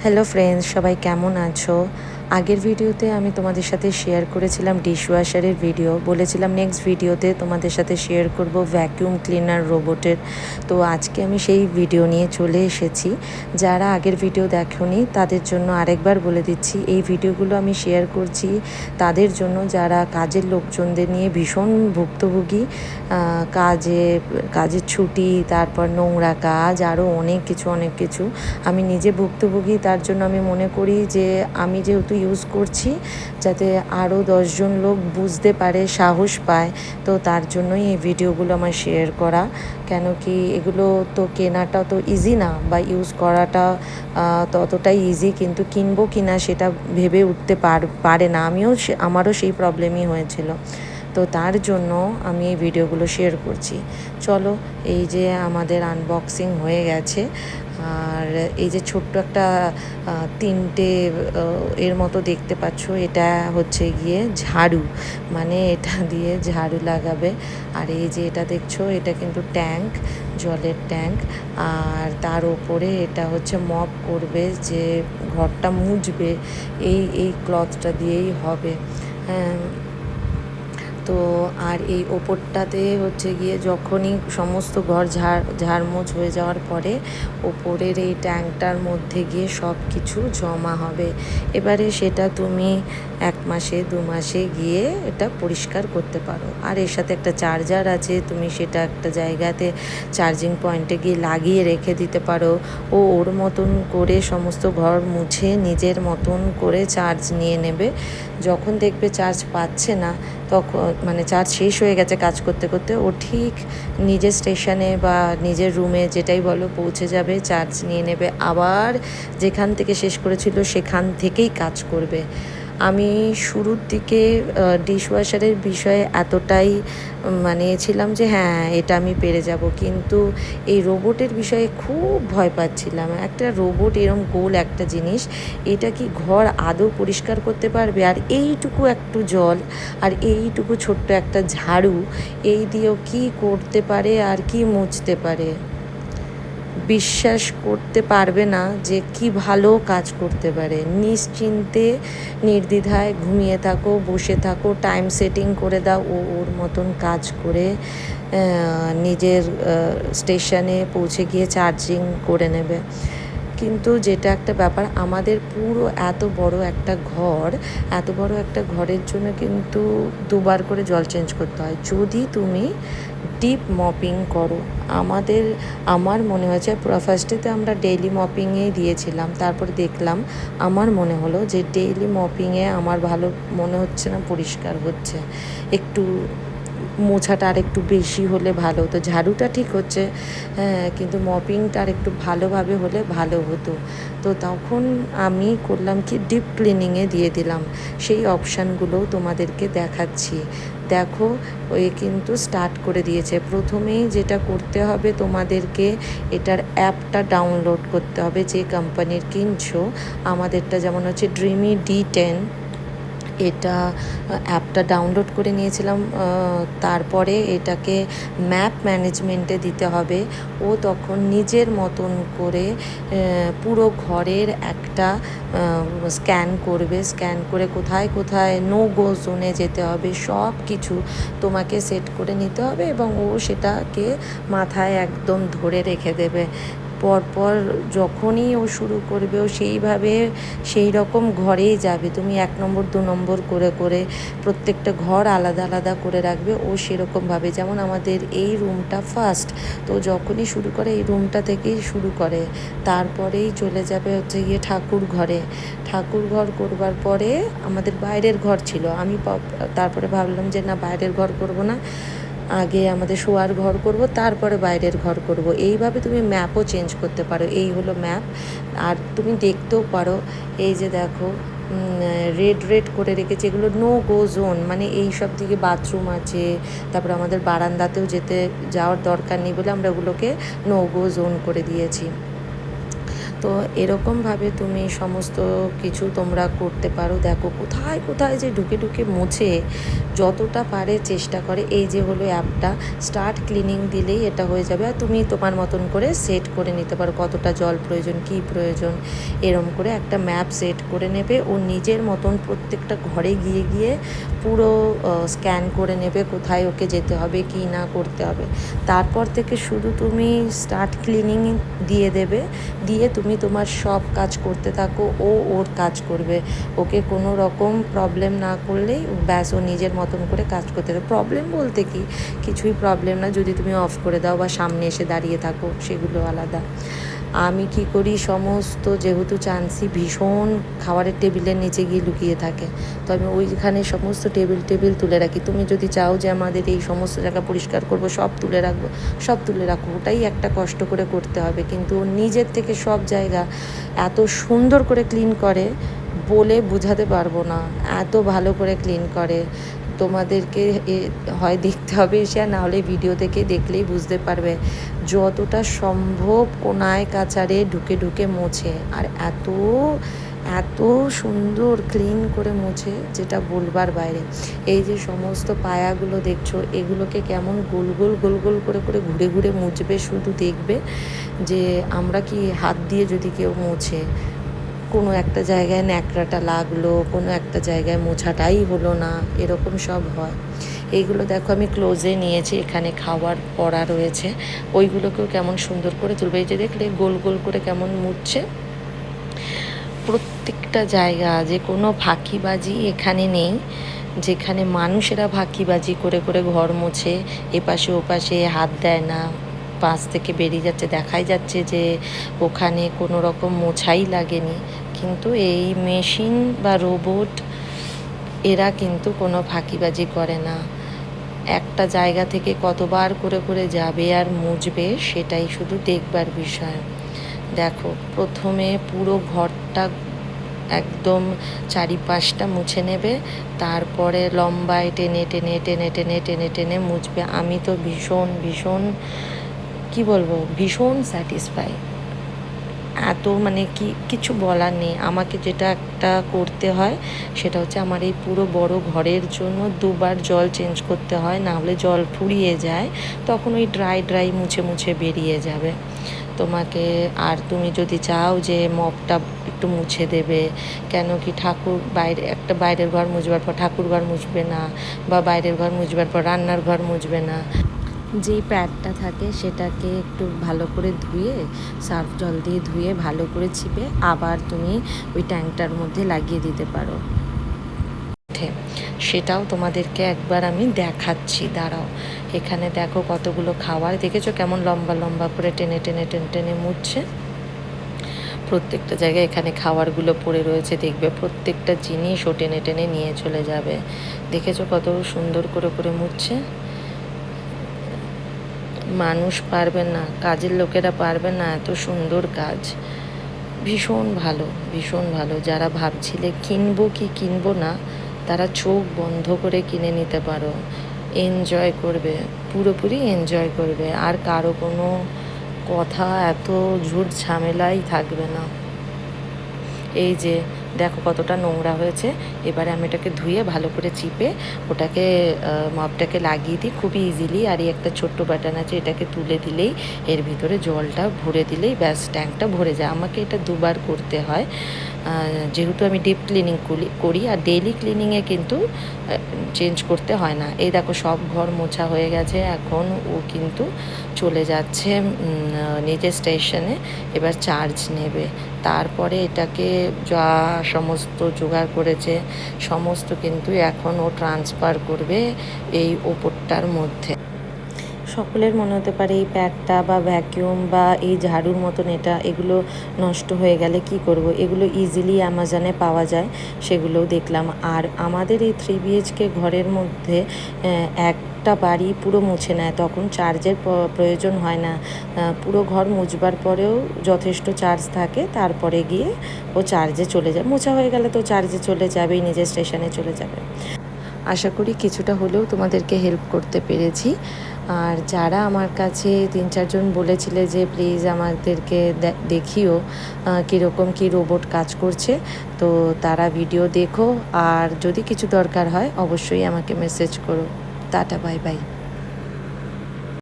Hello friends, সবাই কেমন আছো? আগের ভিডিওতে আমি তোমাদের সাথে শেয়ার করেছিলাম ডিশওয়াশারের ভিডিও, বলেছিলাম নেক্সট ভিডিওতে তোমাদের সাথে শেয়ার করব ভ্যাকিউম ক্লিনার রোবটের। তো আজকে আমি সেই ভিডিও নিয়ে চলে এসেছি। যারা আগের ভিডিও দেখোনি তাদের জন্য আরেকবার বলে দিচ্ছি, এই ভিডিওগুলো আমি শেয়ার করছি তাদের জন্য যারা কাজের লোকজনদের নিয়ে ভীষণ ভুক্তভোগী। কাজের ছুটি, তারপর নোংরা কাজ, আরও অনেক কিছু আমি নিজে ভুক্তভোগী। তার জন্য আমি মনে করি যে আমি যেহেতু ইউজ করছি, যাতে আরও 10জন লোক বুঝতে পারে, সাহস পায়, তো তার জন্যই এই ভিডিওগুলো আমার শেয়ার করা। কেন কি এগুলো তো কেনাটা তো ইজি না, বা ইউজ করাটা ততটাই ইজি, কিন্তু কিনবো কিনা সেটা ভেবে উঠতে পারে না। আমারও সেই প্রবলেমই হয়েছিল। তো তার জন্য আমি এই ভিডিওগুলো শেয়ার করছি। চলো, এই যে আমাদের আনবক্সিং হয়ে গেছে। আর এই যে ছোট্ট একটা তিনটে এর মতো দেখতে পাচ্ছ, এটা হচ্ছে গিয়ে ঝাড়ু, মানে এটা দিয়ে ঝাড়ু লাগাবে। আর এই যে এটা দেখছো, এটা কিন্তু ট্যাঙ্ক, জলের ট্যাঙ্ক। আর তার ওপরে এটা হচ্ছে মপ করবে, যে ঘরটা মুছবে এই ক্লথটা দিয়েই হবে। হ্যাঁ, তো আর এই ওপরটাতে হচ্ছে গিয়ে যখনই সমস্ত ঘর ঝাড়মোছ হয়ে যাওয়ার পরে ওপরের এই ট্যাঙ্কটার মধ্যে গিয়ে সব কিছু জমা হবে। এবারে সেটা তুমি 1 মাসে 2 মাসে গিয়ে এটা পরিষ্কার করতে পারো। আর এর সাথে একটা চার্জার আছে, তুমি সেটা একটা জায়গাতে চার্জিং পয়েন্টে গিয়ে লাগিয়ে রেখে দিতে পারো। ওর মতন করে সমস্ত ঘর মুছে নিজের মতন করে চার্জ নিয়ে নেবে। যখন দেখবে চার্জ পাচ্ছে না, তখন মানে চার্জ শেষ হয়ে গেছে কাজ করতে করতে, ও ঠিক নিজের স্টেশনে বা নিজের রুমে যেটাই বলো পৌঁছে যাবে, চার্জ নিয়ে নেবে, আবার যেখান থেকে শেষ করেছিল সেখান থেকেই কাজ করবে। আমি শুরুর দিকে ডিশওয়াশারের বিষয়ে এতটাই মানে ছিলাম যে হ্যাঁ, এটা আমি পেরে যাব, কিন্তু এই রোবটের বিষয়ে খুব ভয় পাচ্ছিলাম। একটা রোবট এরম গোল একটা জিনিস, এটা কি ঘর আদৌ পরিষ্কার করতে পারবে? আর এইটুকু একটু জল আর এইটুকু ছোট্ট একটা ঝাড়ু, এই দিয়েও কি করতে পারে আর কি মুছতে পারে? বিশ্বাস করতে পারবে না যে কি ভালো কাজ করতে পারে। নিশ্চিন্তে নির্দ্বিধায় ঘুমিয়ে থাকো, বসে থাকো, টাইম সেটিং করে দাও, ওর মতন কাজ করে নিজের স্টেশনে পৌঁছে গিয়ে চার্জিং করে নেবে। কিন্তু যেটা একটা ব্যাপার, আমাদের পুরো এত বড় একটা ঘরের জন্য কিন্তু 2বার করে জল চেঞ্জ করতে হয় যদি তুমি ডিপ মপিং করো। আমার মনে হয়েছে ফার্স্টেতে আমরা ডেইলি মপিংয়েই দিয়েছিলাম, তারপর দেখলাম, আমার মনে হলো যে ডেইলি মপিংয়ে আমার ভালো মনে হচ্ছে না, পরিষ্কার হচ্ছে, একটু মোছাটা আর একটু বেশি হলে ভালো হতো। ঝাড়ুটা ঠিক হচ্ছে, হ্যাঁ, কিন্তু মপিংটা আর একটু ভালোভাবে হলে ভালো হতো। তো তখন আমি করলাম কি, ডিপ ক্লিনিংয়ে দিয়ে দিলাম। সেই অপশানগুলোও তোমাদেরকে দেখাচ্ছি। দেখো, ওই কিন্তু স্টার্ট করে দিয়েছে। প্রথমেই যেটা করতে হবে তোমাদেরকে, এটার অ্যাপটা ডাউনলোড করতে হবে, যে কোম্পানির কিনছো। আমাদেরটা যেমন হচ্ছে ড্রিমি D10, এটা অ্যাপটা ডাউনলোড করে নিয়েছিলাম। তারপরে এটাকে ম্যাপ ম্যানেজমেন্টে দিতে হবে। ও তখন নিজের মতন করে পুরো ঘরের একটা স্ক্যান করে কোথায় কোথায় নো গো জোনে যেতে হবে, সব কিছু তোমাকে সেট করে নিতে হবে, এবং ও সেটাকে মাথায় একদম ধরে রেখে দেবে। পরপর যখনই ও শুরু করবে, ও সেই রকম ঘরেই যাবে। তুমি 1 নম্বর 2 নম্বর করে করে প্রত্যেকটা ঘর আলাদা আলাদা করে রাখবে। ও সেরকমভাবে, যেমন আমাদের এই রুমটা ফার্স্ট, তো যখনই শুরু করে এই রুমটা থেকেই শুরু করে, তারপরেই চলে যাবে হচ্ছে গিয়ে ঠাকুর ঘর করবার পরে আমাদের বাইরের ঘর ছিল। আমি তারপরে ভাবলাম যে না, বাইরের ঘর করব না, আগে আমাদের শোয়ার ঘর করব, তারপরে বাইরের ঘর করব। এইভাবে তুমি ম্যাপও চেঞ্জ করতে পারো। এই হলো ম্যাপ। আর তুমি দেখতেও পারো, এই যে দেখো, রেড করে রেখেছে, এগুলো নো গো জোন, মানে এই সব দিকে বাথরুম আছে, তারপরে আমাদের বারান্দাতেও যাওয়ার দরকার নেই বলে আমরা ওগুলোকে নো গো জোন করে দিয়েছি। তো এরকমভাবে তুমি সমস্ত কিছু তোমরা করতে পারো। দেখো কোথায় কোথায় যে ঢুকে ঢুকে মুছে, যতটা পারে চেষ্টা করে। এই যে হলো অ্যাপটা, স্টার্ট ক্লিনিং দিলেই এটা হয়ে যাবে। আর তুমি তোমার মতন করে সেট করে নিতে পারো কতটা জল প্রয়োজন, কী প্রয়োজন, এরম করে একটা ম্যাপ সেট করে নেবে। ও নিজের মতন প্রত্যেকটা ঘরে গিয়ে গিয়ে পুরো স্ক্যান করে নেবে কোথায় ওকে যেতে হবে, কী না করতে হবে। তারপর থেকে শুধু তুমি স্টার্ট ক্লিনিং দিয়ে দেবে, দিয়ে তুমি তোমার সব কাজ করতে থাকো, ও ওর কাজ করবে। ওকে কোনো রকম প্রবলেম না করলেই ব্যাস, ও নিজের মতন করে কাজ করতে থাকবে। প্রবলেম বলতে কি, কিছুই প্রবলেম না, যদি তুমি অফ করে দাও বা সামনে এসে দাঁড়িয়ে থাকো, সেগুলো আলাদা। আমি কি করি, সমস্ত যেহেতু চান্সি ভীষণ খাবারের টেবিলের নিচে গিয়ে লুকিয়ে থাকে, তো আমি ওইখানে সমস্ত টেবিল তুলে রাখি। তুমি যদি চাও যে আমাদের এই সমস্ত জায়গা পরিষ্কার করবো, সব তুলে রাখবো, সব তুলে রাখো। ওটাই একটা কষ্ট করে করতে হবে, কিন্তু নিজের থেকে সব জায়গা এত সুন্দর করে ক্লিন করে, বলে বোঝাতে পারবো না, এত ভালো করে ক্লিন করে। তোমাদেরকে হয় দেখতে হবে এসে, আর নাহলে ভিডিও থেকে দেখলেই বুঝতে পারবে। যতটা সম্ভব কোনায় কাচারে ঢুকে ঢুকে মোছে, আর এত এত সুন্দর ক্লিন করে মোছে যেটা বলবার বাইরে। এই যে সমস্ত পায়াগুলো দেখছো, এগুলোকে কেমন গোল গোল গোল গোল করে করে ঘুরে ঘুরে মুছবে, শুধু দেখবে যে আমরা কি হাত দিয়ে যদি কেউ মোছে, কোনো একটা জায়গায় ন্যাকড়াটা লাগলো, কোনো একটা জায়গায় মোছাটাই হলো না, এরকম সব হয়। এইগুলো দেখো আমি ক্লোজে নিয়েছি, এখানে খাওয়ার পড়া রয়েছে, ওইগুলোকেও কেমন সুন্দর করে তুলবে। এই যে দেখলে গোল গোল করে কেমন মুছছে। প্রত্যেকটা জায়গা, যে কোনো ফাঁকিবাজি এখানে নেই, যেখানে মানুষেরা ফাঁকিবাজি করে করে ঘর মোছে, এপাশে ওপাশে হাত দেয় না, পাশ থেকে বেরিয়ে যাচ্ছে, দেখাই যাচ্ছে যে ওখানে কোনো রকম মোছাই লাগেনি। কিন্তু এই মেশিন বা রোবট, এরা কিন্তু কোনো ফাঁকিবাজি করে না। একটা জায়গা থেকে কতবার করে করে যাবে আর মুছবে, সেটাই শুধু দেখবার বিষয়। দেখো প্রথমে পুরো ঘরটা একদম চারিপাশটা মুছে নেবে, তারপরে লম্বায় টেনে টেনে টেনে টেনে টেনে টেনে মুছবে। আমি তো ভীষণ ভীষণ কি বলবো, ভীষণ স্যাটিসফাই। এত মানে কিছু বলার নেই। আমাকে যেটা একটা করতে হয় সেটা হচ্ছে, আমার এই পুরো বড় ঘরের জন্য দুবার জল চেঞ্জ করতে হয়, না হলে জল ফুরিয়ে যায়, তখন ওই ড্রাই মুছে মুছে বেরিয়ে যাবে তোমাকে। আর তুমি যদি চাও যে মপটা একটু মুছে দেবে, কেন কি ঠাকুর বাইরে, একটা বাইরের ঘর মুছবার পর ঠাকুর ঘর মুছবে না, বা বাইরের ঘর মুছবার পর রান্নার ঘর মুছবে না, যেই প্যাডটা থাকে সেটাকে একটু ভালো করে ধুয়ে, সার্ফ জল দিয়ে ধুয়ে ভালো করে চিপে আবার তুমি ওই ট্যাঙ্কটার মধ্যে লাগিয়ে দিতে পারো। সেটাও তোমাদেরকে একবার আমি দেখাচ্ছি, দাঁড়াও। এখানে দেখো কতগুলো খাবার, দেখেছো কেমন লম্বা লম্বা করে টেনে টেনে টেনে টেনে মুছছে। প্রত্যেকটা জায়গায় এখানে খাবারগুলো পড়ে রয়েছে, দেখবে প্রত্যেকটা জিনিস ও টেনে টেনে নিয়ে চলে যাবে। দেখেছো কত সুন্দর করে করে মুছছে। মানুষ পারবে না, কাজের লোকেরা পারবে না এত সুন্দর কাজ। ভীষণ ভালো, ভীষণ ভালো। যারা ভাবছিলে কিনবো কি কিনবো না, তারা চোখ বন্ধ করে কিনে নিতে পারো। এনজয় করবে, পুরোপুরি এনজয় করবে, আর কারো কোনো কথা, এত ঝুট ঝামেলাই থাকবে না। এই যে দেখো কতটা নোংরা হয়েছে। এবারে আমি এটাকে ধুয়ে ভালো করে চিপে ওটাকে মপটাকে লাগিয়ে দিই খুবই ইজিলি। আর এই একটা ছোট্ট বাটন আছে, এটাকে তুলে দিলেই এর ভিতরে জলটা ভরে দিলেই ব্যাস ট্যাঙ্কটা ভরে যায়। আমাকে এটা দুবার করতে হয়, যেহেতু আমি ডিপ ক্লিনিং করি, আর ডেইলি ক্লিনিংয়ে কিন্তু চেঞ্জ করতে হয় না। এই দেখো সব ঘর মোছা হয়ে গেছে, এখন ও কিন্তু চলে যাচ্ছে নিজের স্টেশনে, এবার চার্জ নেবে। তারপরে এটাকে যা সমস্ত জোগাড় করেছে সমস্ত কিন্তু এখন ও ট্রান্সফার করবে এই ওপরটার মধ্যে। সকলের মনে হতে পারে এই প্যাডটা বা ভ্যাকিউম বা এই ঝাড়ুর মতন এগুলো নষ্ট হয়ে গেলে কি করব। এগুলো ইজিলি অ্যামাজনে পাওয়া যায়, সেগুলোও দেখলাম। আর আমাদের এই 3 BHK ঘরের মধ্যে একটা বাড়ি পুরো মুছে নেয়, তখন চার্জের প্রয়োজন হয় না। পুরো ঘর মুছবার পরেও যথেষ্ট চার্জ থাকে, তারপরে গিয়ে ও চার্জে চলে যায়। মোছা হয়ে গেলে তো চার্জে চলে যাবেই, নিজের স্টেশনে চলে যাবে। আশা করি কিছুটা হলেও তোমাদেরকে হেল্প করতে পেরেছি। আর যারা আমার কাছে 3-4 জন বলেছিলে যে প্লিজ আমাদেরকে দেখিও কীরকম কী রোবট কাজ করছে, তো তারা ভিডিও দেখো, আর যদি কিছু দরকার হয় অবশ্যই আমাকে মেসেজ করো। Tata, bye bye.